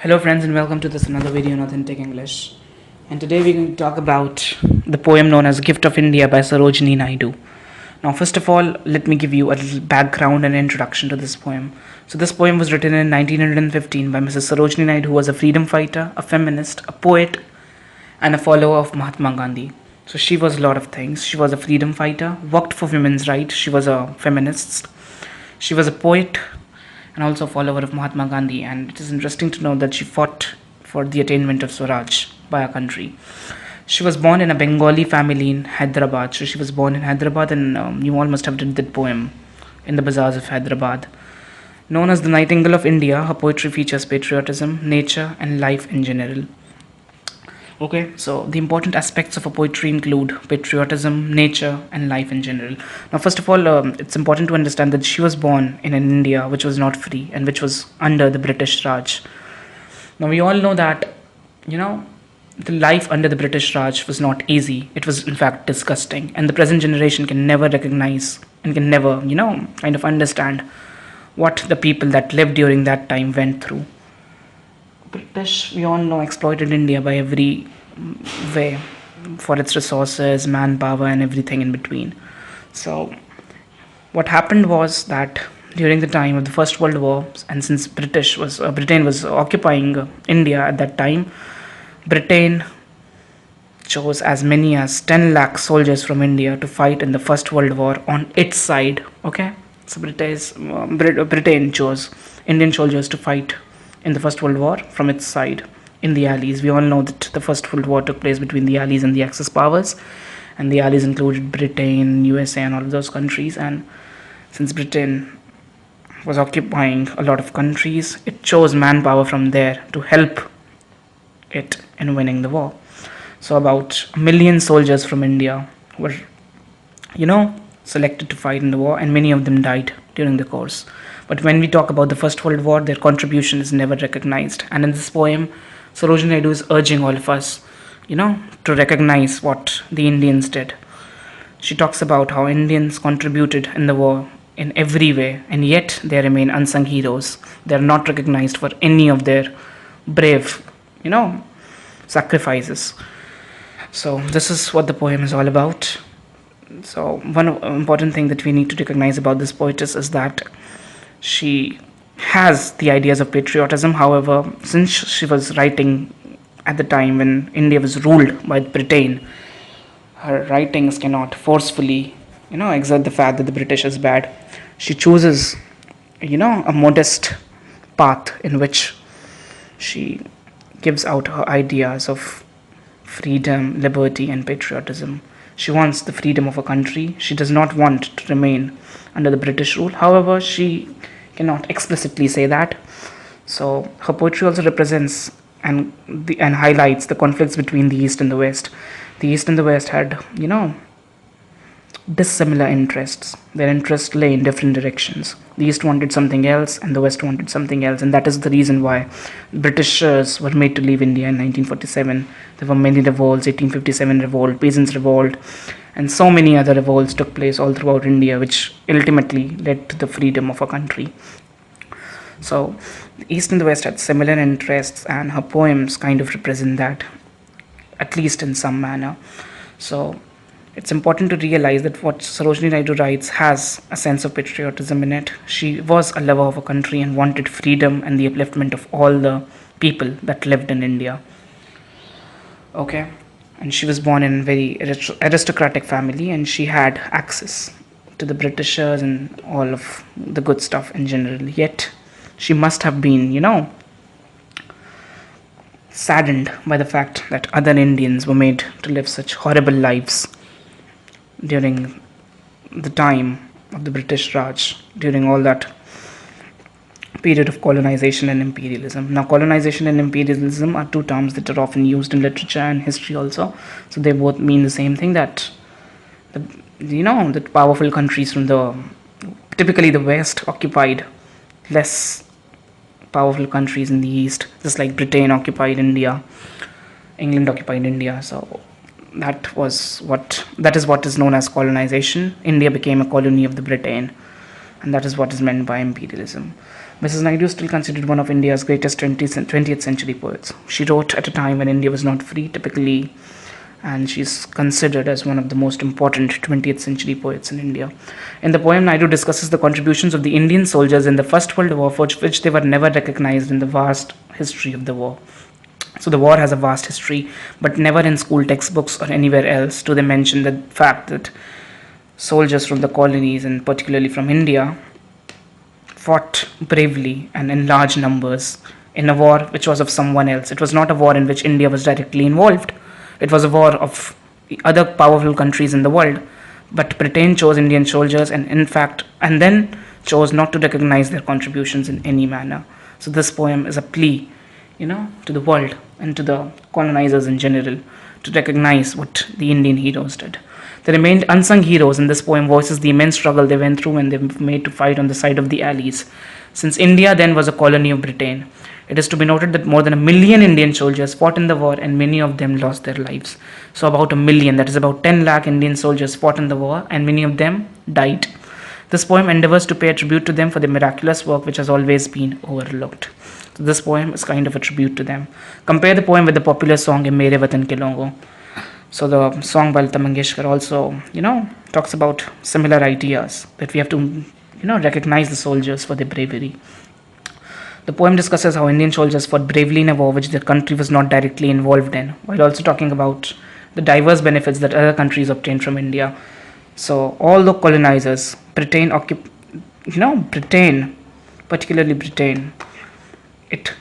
Hello friends and welcome to this another video on Authentic English. And today we're going to talk about the poem known as Gift of India by Sarojini Naidu. Now first of all, let me give you a little background and introduction to this poem. So this poem was written in 1915 by Mrs. Sarojini Naidu, who was a freedom fighter, a feminist, a poet and a follower of Mahatma Gandhi. So she was a lot of things. She was a freedom fighter, worked for women's rights, she was a feminist, she was a poet and also a follower of Mahatma Gandhi, and it is interesting to know that she fought for the attainment of Swaraj by our country. She was born in a Bengali family in Hyderabad. So she was born in Hyderabad, and you all must have read that poem in the bazaars of Hyderabad. Known as the Nightingale of India, her poetry features patriotism, nature, and life in general. Okay, so the important aspects of her poetry include patriotism, nature, and life in general. Now, first of all, it's important to understand that she was born in an India which was not free and which was under the British Raj. Now, we all know that, the life under the British Raj was not easy. It was, in fact, disgusting. And the present generation can never recognize and can never, kind of understand what the people that lived during that time went through. British, we all know, exploited India by every way for its resources, manpower, and everything in between. So, what happened was that during the time of the First World War, and since Britain was occupying India at that time, Britain chose as many as 10 lakh soldiers from India to fight in the First World War on its side. Okay, so Britain chose Indian soldiers to fight in the First World War from its side in the Allies. We all know that the First World War took place between the Allies and the Axis powers, and the Allies included Britain, USA, and all of those countries. And since Britain was occupying a lot of countries, it chose manpower from there to help it in winning the war. So about 1 million soldiers from India were, selected to fight in the war, and many of them died during the course. But when we talk about the First World War, their contribution is never recognized. And in this poem, Sarojini Naidu is urging all of us, to recognize what the Indians did. She talks about how Indians contributed in the war in every way, and yet they remain unsung heroes. They are not recognized for any of their brave, sacrifices. So this is what the poem is all about. So one important thing that we need to recognize about this poetess is that she has the ideas of patriotism. However, since she was writing at the time when India was ruled by Britain, her writings cannot forcefully, exert the fact that the British is bad. She chooses, a modest path in which she gives out her ideas of freedom, liberty, and patriotism. She wants the freedom of her country. She does not want to remain under the British rule. However, she cannot explicitly say that. So her poetry also represents and highlights the conflicts between the East and the West. The East and the West had, dissimilar interests. Their interests lay in different directions. The East wanted something else and the West wanted something else, and that is the reason why Britishers were made to leave India in 1947. There were many revolts, 1857 revolt, Peasants' Revolt, and so many other revolts took place all throughout India, which ultimately led to the freedom of our country. So the East and the West had similar interests, and her poems kind of represent that, at least in some manner. So it's important to realize that what Sarojini Naidu writes has a sense of patriotism in it. She was a lover of her country and wanted freedom and the upliftment of all the people that lived in India. Okay, and she was born in a very aristocratic family, and she had access to the Britishers and all of the good stuff in general. Yet she must have been, saddened by the fact that other Indians were made to live such horrible lives during the time of the British Raj, during all that period of colonization and imperialism. Now, colonization and imperialism are two terms that are often used in literature and history also. So they both mean the same thing, that that powerful countries from typically the West occupied less powerful countries in the East, just like Britain occupied India, England occupied India. So that is what is known as colonization. India became a colony of the Britain, and that is what is meant by imperialism. Mrs. Naidu is still considered one of India's greatest 20th century poets. She wrote at a time when India was not free, typically, and she's considered as one of the most important 20th century poets in India. In the poem, Naidu discusses the contributions of the Indian soldiers in the First World War, for which they were never recognized in the vast history of the war. So the war has a vast history, but never in school textbooks or anywhere else do they mention the fact that soldiers from the colonies, and particularly from India, fought bravely and in large numbers in a war which was of someone else. It was not a war in which India was directly involved. It was a war of the other powerful countries in the world. But Britain chose Indian soldiers and then chose not to recognize their contributions in any manner. So this poem is a plea, to the world and to the colonizers in general to recognize what the Indian heroes did. The remained unsung heroes in this poem voices the immense struggle they went through when they were made to fight on the side of the Allies. Since India then was a colony of Britain, it is to be noted that more than 1 million Indian soldiers fought in the war and many of them lost their lives. So about 1 million, that is about 10 lakh Indian soldiers fought in the war and many of them died. This poem endeavors to pay a tribute to them for their miraculous work which has always been overlooked. So this poem is kind of a tribute to them. Compare the poem with the popular song Mere Watan Ke Logo. So the song by Lata Mangeshkar also, talks about similar ideas that we have to, recognize the soldiers for their bravery. The poem discusses how Indian soldiers fought bravely in a war which their country was not directly involved in, while also talking about the diverse benefits that other countries obtained from India. So all the colonizers, Britain, particularly Britain, it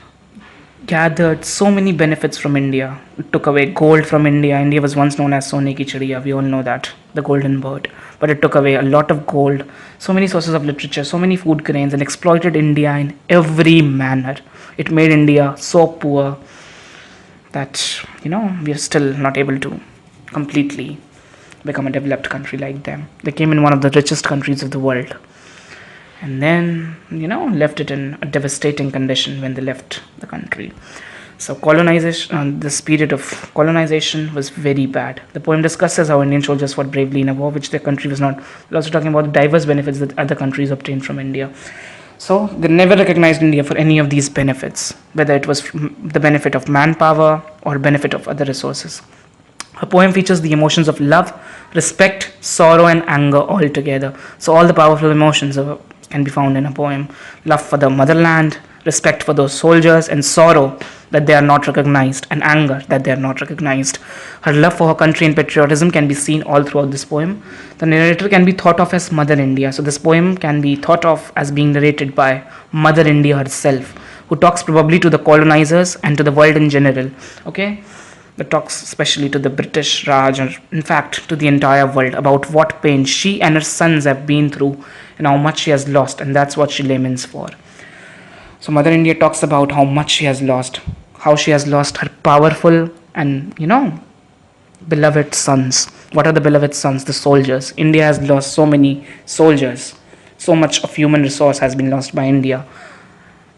gathered so many benefits from India. It took away gold from India. India was once known as Sone ki Chidiya. We all know that, the golden bird. But it took away a lot of gold, so many sources of literature, so many food grains, and exploited India in every manner. It made India so poor that, we are still not able to completely become a developed country like them. They came in one of the richest countries of the world. And then, left it in a devastating condition when they left the country. So colonization, this period of colonization was very bad. The poem discusses how Indian soldiers fought bravely in a war which their country was not. We're also talking about the diverse benefits that other countries obtained from India. So they never recognized India for any of these benefits, whether it was the benefit of manpower or benefit of other resources. Her poem features the emotions of love, respect, sorrow, and anger all together. So all the powerful emotions can be found in a poem. Love for the motherland, respect for those soldiers, and sorrow that they are not recognized, and anger that they are not recognized. Her love for her country and patriotism can be seen all throughout this poem. The narrator can be thought of as Mother India. So this poem can be thought of as being narrated by Mother India herself, who talks probably to the colonizers and to the world in general. Okay? That talks especially to the British Raj, or in fact to the entire world, about what pain she and her sons have been through and how much she has lost, and that's what she laments for. So Mother India talks about how much she has lost, how she has lost her powerful and, beloved sons. What are the beloved sons? The soldiers. India has lost so many soldiers. So much of human resource has been lost by India.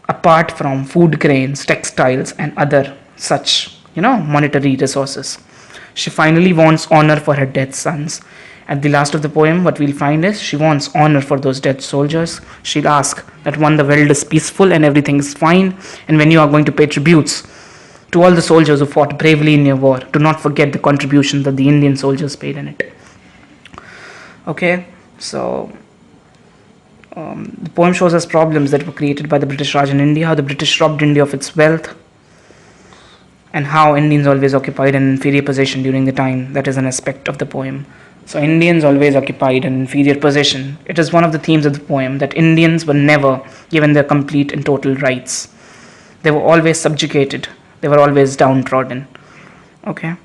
Apart from food grains, textiles, and other such, monetary resources. She finally wants honor for her dead sons. At the last of the poem, what we'll find is she wants honor for those dead soldiers. She'll ask that when the world is peaceful and everything is fine, and when you are going to pay tributes to all the soldiers who fought bravely in your war, do not forget the contribution that the Indian soldiers paid in it. Okay, so the poem shows us problems that were created by the British Raj in India, how the British robbed India of its wealth, and how Indians always occupied an inferior position during the time. That is an aspect of the poem. So Indians always occupied an inferior position. It is one of the themes of the poem that Indians were never given their complete and total rights. They were always subjugated. They were always downtrodden. Okay?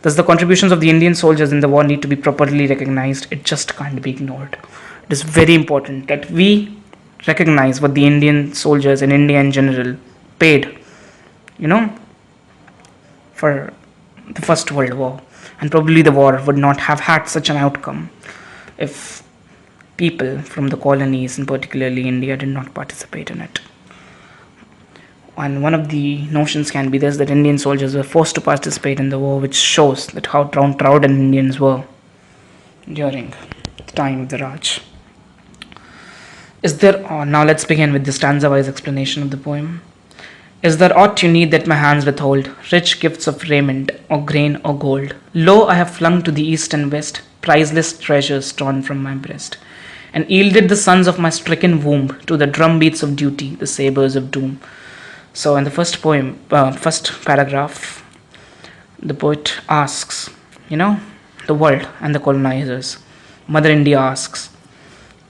Thus the contributions of the Indian soldiers in the war need to be properly recognized. It just can't be ignored. It is very important that we recognize what the Indian soldiers in India in general paid, for the First World War. And probably the war would not have had such an outcome if people from the colonies, and particularly India, did not participate in it. And one of the notions can be this, that Indian soldiers were forced to participate in the war, which shows that how downtrodden Indians were during the time of the Raj. Now let's begin with the stanza-wise explanation of the poem. Is there aught you need that my hands withhold, rich gifts of raiment, or grain or gold? Lo, I have flung to the east and west, priceless treasures torn from my breast, and yielded the sons of my stricken womb to the drumbeats of duty, the sabres of doom. So in the first paragraph, the poet asks, the world and the colonizers. Mother India asks,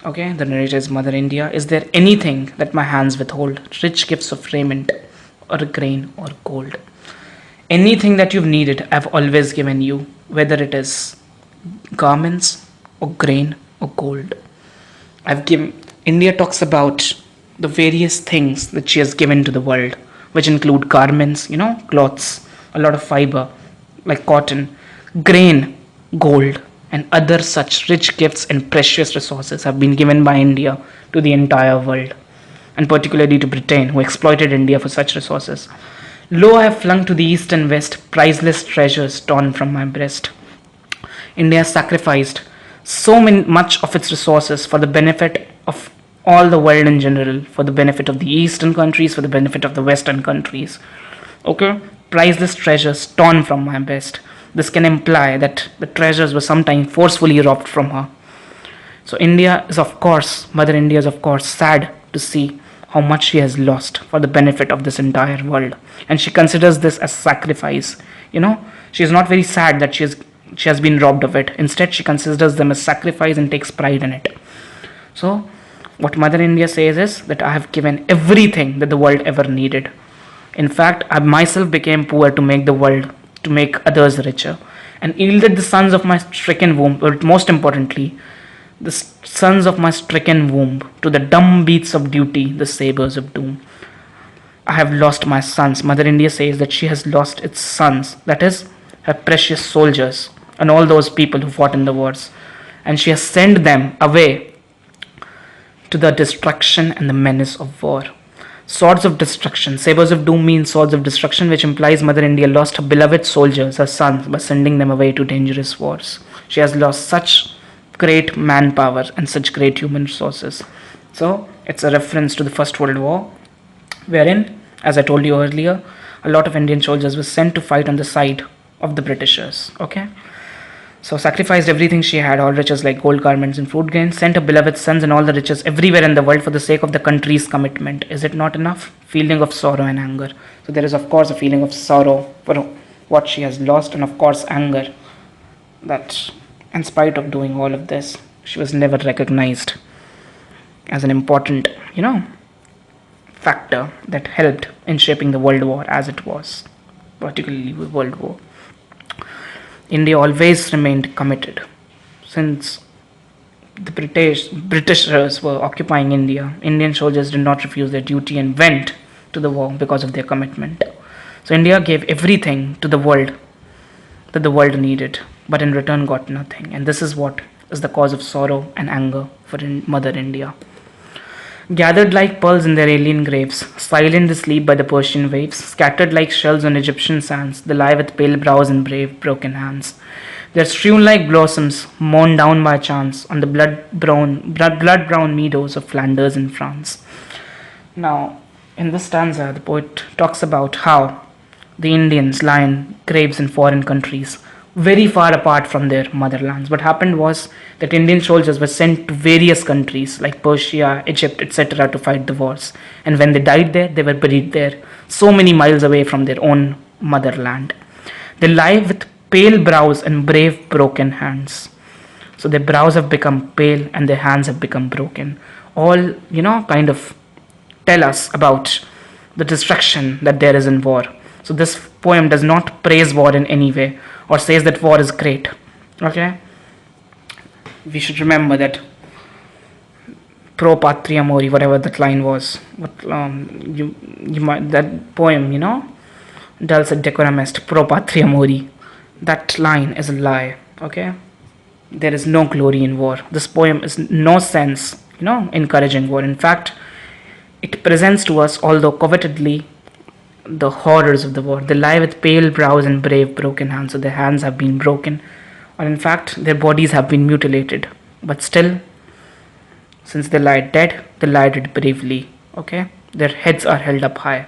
okay, the narrator is Mother India, is there anything that my hands withhold, rich gifts of raiment, or grain or gold? Anything that you've needed, I've always given you, whether it is garments or grain or gold. India talks about the various things that she has given to the world, which include garments, cloths, a lot of fiber, like cotton, grain, gold, and other such rich gifts and precious resources have been given by India to the entire world, and particularly to Britain, who exploited India for such resources. Lo, I have flung to the east and west priceless treasures torn from my breast. India has sacrificed much of its resources for the benefit of all the world in general, for the benefit of the eastern countries, for the benefit of the western countries. Okay? Priceless treasures torn from my breast. This can imply that the treasures were sometimes forcefully robbed from her. So Mother India is of course sad to see how much she has lost for the benefit of this entire world. And she considers this as sacrifice. She is not very sad that she has been robbed of it. Instead, she considers them as sacrifice and takes pride in it. So, what Mother India says is that I have given everything that the world ever needed. In fact, I myself became poor to make others richer, and yielded the sons of my stricken womb, but most importantly, the sons of my stricken womb, to the dumb beats of duty, the sabres of doom. I have lost my sons. Mother India says that she has lost its sons, that is, her precious soldiers, and all those people who fought in the wars, and she has sent them away to the destruction and the menace of war. Swords of destruction. Sabres of doom means swords of destruction, which implies Mother India lost her beloved soldiers, her sons, by sending them away to dangerous wars. She has lost such great manpower and such great human resources. So, it's a reference to the First World War, wherein, as I told you earlier, a lot of Indian soldiers were sent to fight on the side of the Britishers. Okay? So sacrificed everything she had, all riches like gold, garments, and food grains, sent her beloved sons and all the riches everywhere in the world for the sake of the country's commitment. Is it not enough? Feeling of sorrow and anger. So there is of course a feeling of sorrow for what she has lost, and of course anger that in spite of doing all of this, she was never recognized as an important, factor that helped in shaping the World War as it was, particularly World War. India always remained committed. Since the Britishers were occupying India, Indian soldiers did not refuse their duty and went to the war because of their commitment. So India gave everything to the world that the world needed, but in return got nothing. And this is what is the cause of sorrow and anger for Mother India. Gathered like pearls in their alien graves, silent asleep by the Persian waves, scattered like shells on Egyptian sands, they lie with pale brows and brave, broken hands. They are strewn like blossoms, mown down by chance, on the blood-brown meadows of Flanders and France. Now, in this stanza, the poet talks about how the Indians lie in graves in foreign countries, very far apart from their motherlands. What happened was that Indian soldiers were sent to various countries like Persia, Egypt, etc. to fight the wars. And when they died there, they were buried there, so many miles away from their own motherland. They lie with pale brows and brave, broken hands. So their brows have become pale and their hands have become broken. All, kind of tell us about the destruction that there is in war. So this poem does not praise war in any way or says that war is great. Okay? We should remember that pro patria mori, whatever that line was. That poem, dulce et decorum est pro patria mori. That line is a lie. Okay? There is no glory in war. This poem is in no sense, encouraging war. In fact, it presents to us, although covetedly, the horrors of the war. They lie with pale brows and brave, broken hands. So their hands have been broken, or in fact, their bodies have been mutilated. But still, Since they lie dead, they lie dead bravely. Okay? Their heads are held up high.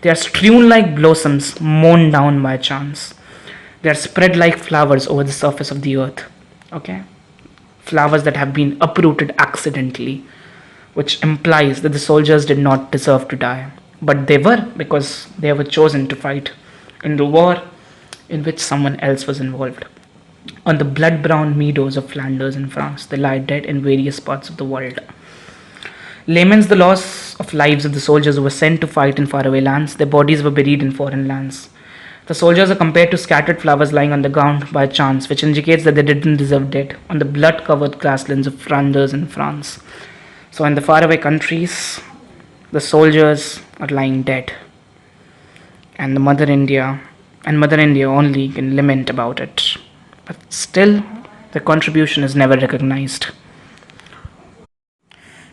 They are strewn like blossoms mown down by chance. They are spread like flowers over the surface of the earth. Okay? Flowers that have been uprooted accidentally, which implies that the soldiers did not deserve to die. But they were, because they were chosen to fight in the war in which someone else was involved. On the blood brown meadows of Flanders in France, they lie dead in various parts of the world. Laments the loss of lives of the soldiers who were sent to fight in faraway lands. Their bodies were buried in foreign lands. The soldiers are compared to scattered flowers lying on the ground by chance, which indicates that they didn't deserve death on the blood covered grasslands of Flanders in France. So, in the faraway countries, the soldiers are lying dead, and Mother India only can lament about it. But still, their contribution is never recognized.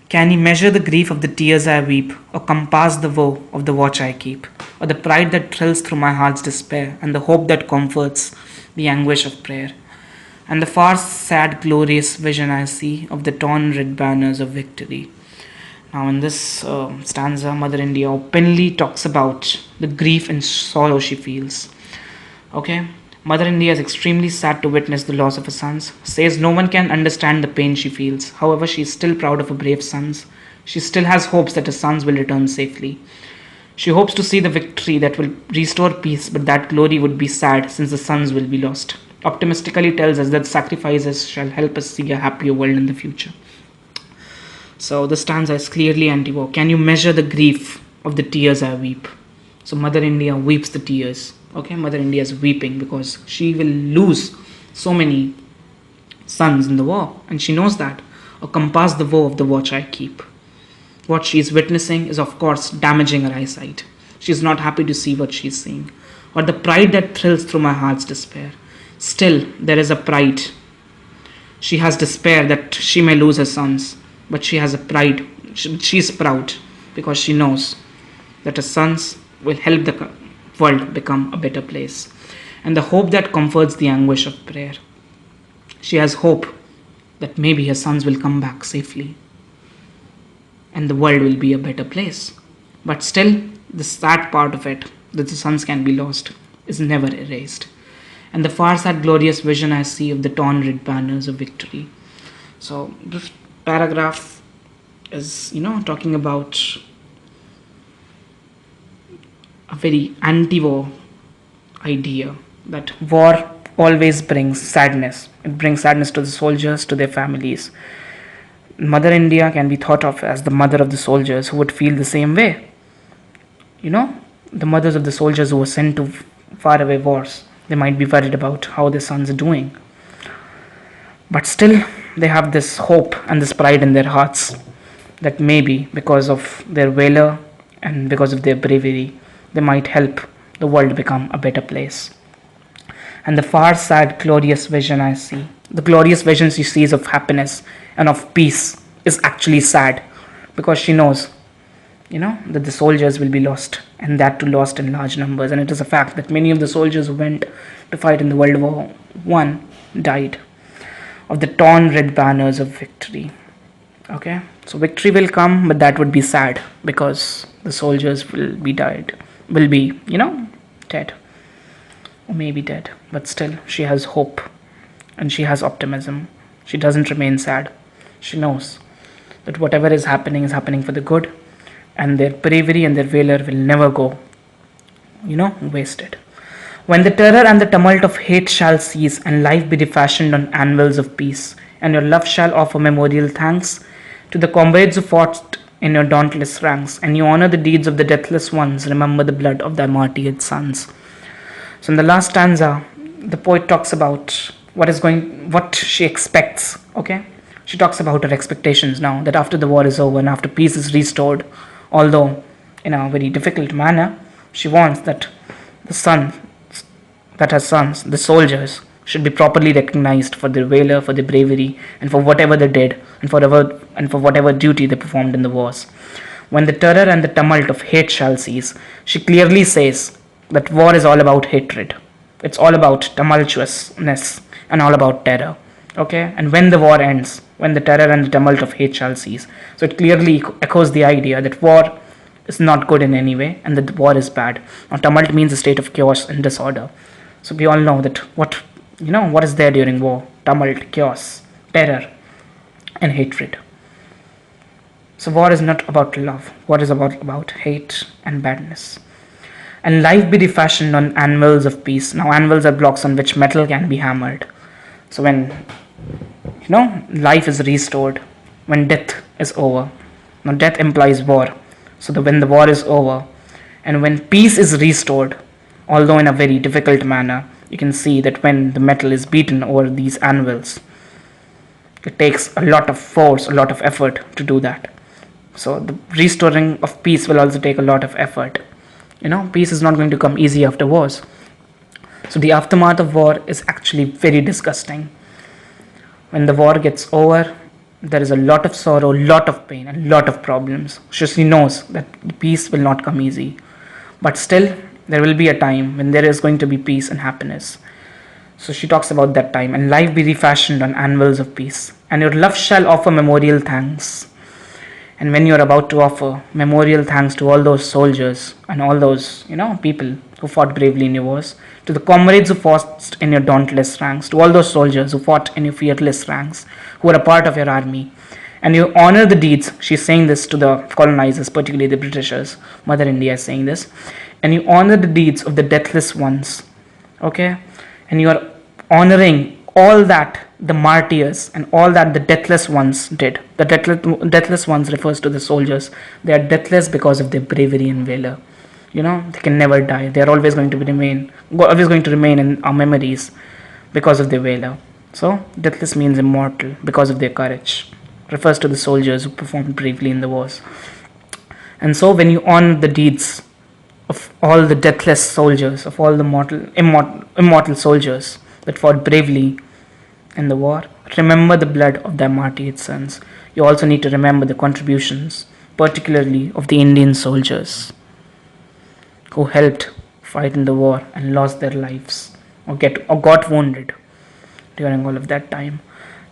Can ye measure the grief of the tears I weep, or compass the woe of the watch I keep, or the pride that thrills through my heart's despair, and the hope that comforts the anguish of prayer? And the far sad glorious vision I see of the torn red banners of victory. Now in this stanza, Mother India openly talks about the grief and sorrow she feels. Okay? Mother India is extremely sad to witness the loss of her sons, says no one can understand the pain she feels. However, she is still proud of her brave sons. She still has hopes that her sons will return safely. She hopes to see the victory that will restore peace, but that glory would be sad since the sons will be lost. Optimistically tells us that sacrifices shall help us see a happier world in the future. So the stanza is clearly anti-war. Can you measure the grief of the tears I weep? So Mother India weeps the tears. Okay, Mother India is weeping because she will lose so many sons in the war, and she knows that. Or compass the woe of the watch I keep. What she is witnessing is, of course, damaging her eyesight. She is not happy to see what she is seeing. Or the pride that thrills through my heart's despair. Still, there is a pride. She has despair that she may lose her sons, but she has a pride. She is proud because she knows that her sons will help the world become a better place, and the hope that comforts the anguish of prayer. She has hope that maybe her sons will come back safely and the world will be a better place. But still, the sad part of it, that the sons can be lost, is never erased. And the far sad glorious vision I see of the torn red banners of victory. So this paragraph is, talking about a very anti-war idea, that war always brings sadness. It brings sadness to the soldiers, to their families. Mother India can be thought of as the mother of the soldiers who would feel the same way. The mothers of the soldiers who were sent to faraway wars, they might be worried about how their sons are doing. But still, they have this hope and this pride in their hearts that maybe because of their valor and because of their bravery, they might help the world become a better place. And the far sad glorious vision I see, the glorious vision she sees of happiness and of peace, is actually sad because she knows, that the soldiers will be lost, and that too lost in large numbers. And it is a fact that many of the soldiers who went to fight in the World War I died of the torn red banners of victory. Okay, so victory will come, but that would be sad because the soldiers will be dead, or maybe dead. But still, she has hope and she has optimism. She doesn't remain sad. She knows that whatever is happening for the good, and their bravery and their valor will never go, wasted. When the terror and the tumult of hate shall cease, and life be refashioned on anvils of peace, and your love shall offer memorial thanks to the comrades who fought in your dauntless ranks, and you honor the deeds of the deathless ones, remember the blood of thy martyred sons. So in the last stanza, the poet talks about what she expects. Okay, she talks about her expectations now, that after the war is over and after peace is restored, although in a very difficult manner, she wants that her sons, the soldiers, should be properly recognized for their valor, for their bravery, and for whatever they did, and for whatever duty they performed in the wars. When the terror and the tumult of hate shall cease, she clearly says that war is all about hatred. It's all about tumultuousness and all about terror. Okay, and when the war ends, when the terror and the tumult of hate shall cease. So it clearly echoes the idea that war is not good in any way and that war is bad. Now, tumult means a state of chaos and disorder. So we all know that what is there during war: tumult, chaos, terror, and hatred. So war is not about love. War is about hate and badness. And life be refashioned on anvils of peace. Now anvils are blocks on which metal can be hammered. So when life is restored, when death is over. Now death implies war. So when the war is over and when peace is restored, although in a very difficult manner, you can see that when the metal is beaten over these anvils, it takes a lot of force, a lot of effort to do that. So the restoring of peace will also take a lot of effort. Peace is not going to come easy after wars. So the aftermath of war is actually very disgusting. When the war gets over, there is a lot of sorrow, lot of pain, and lot of problems. She knows that the peace will not come easy. But still, there will be a time when there is going to be peace and happiness. So she talks about that time. And life be refashioned on anvils of peace. And your love shall offer memorial thanks. And when you are about to offer memorial thanks to all those soldiers and all those, people who fought bravely in your wars, to the comrades who fought in your dauntless ranks, to all those soldiers who fought in your fearless ranks, who are a part of your army, and you honor the deeds. She's saying this to the colonizers, particularly the Britishers. Mother India is saying this. And you honor the deeds of the deathless ones. Okay? And you are honoring all that the martyrs and all that the deathless ones did. The deathless ones refers to the soldiers. They are deathless because of their bravery and valor. They can never die. They are always going to remain in our memories because of their valor. So deathless means immortal because of their courage. Refers to the soldiers who performed bravely in the wars. And so when you honor the deeds of all the deathless soldiers, of all the immortal soldiers that fought bravely in the war, remember the blood of their martyred sons. You also need to remember the contributions, particularly of the Indian soldiers who helped fight in the war and lost their lives or got wounded during all of that time.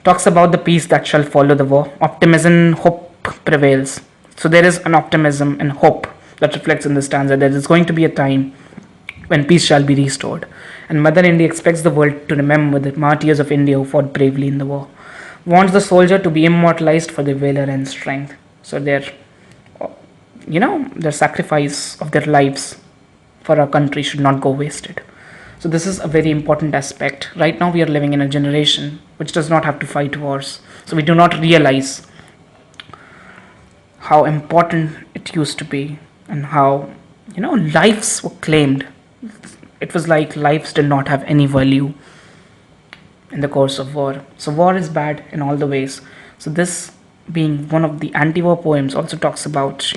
Talks about the peace that shall follow the war. Optimism and hope prevails. So there is an optimism and hope that reflects in the stanza. There is going to be a time when peace shall be restored. And Mother India expects the world to remember the martyrs of India who fought bravely in the war. Wants the soldier to be immortalized for their valor and strength. So their sacrifice of their lives for our country should not go wasted. So this is a very important aspect. Right now we are living in a generation which does not have to fight wars. So we do not realize how important it used to be and how, lives were claimed. It was like lives did not have any value in the course of war. So war is bad in all the ways. So this being one of the anti-war poems also talks about,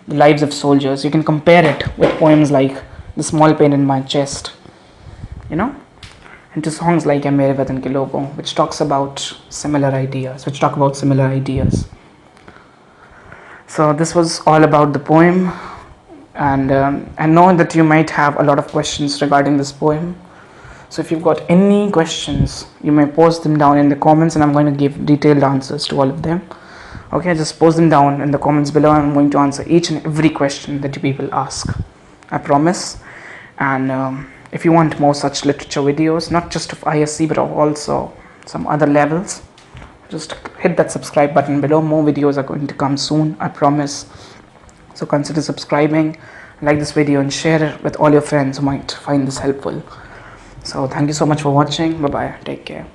the lives of soldiers. You can compare it with poems like The Small Pain in My Chest, and to songs like Ye Mere Watan Ke Logo, which talk about similar ideas. So this was all about the poem, and I know that you might have a lot of questions regarding this poem. So if you've got any questions, you may post them down in the comments, and I'm going to give detailed answers to all of them. Okay, just post them down in the comments below, and I'm going to answer each and every question that you people ask. I promise. And if you want more such literature videos, not just of ISC but also some other levels, just hit that subscribe button below. More videos are going to come soon, I promise. So consider subscribing, like this video, and share it with all your friends who might find this helpful. So thank you so much for watching. Bye bye, take care.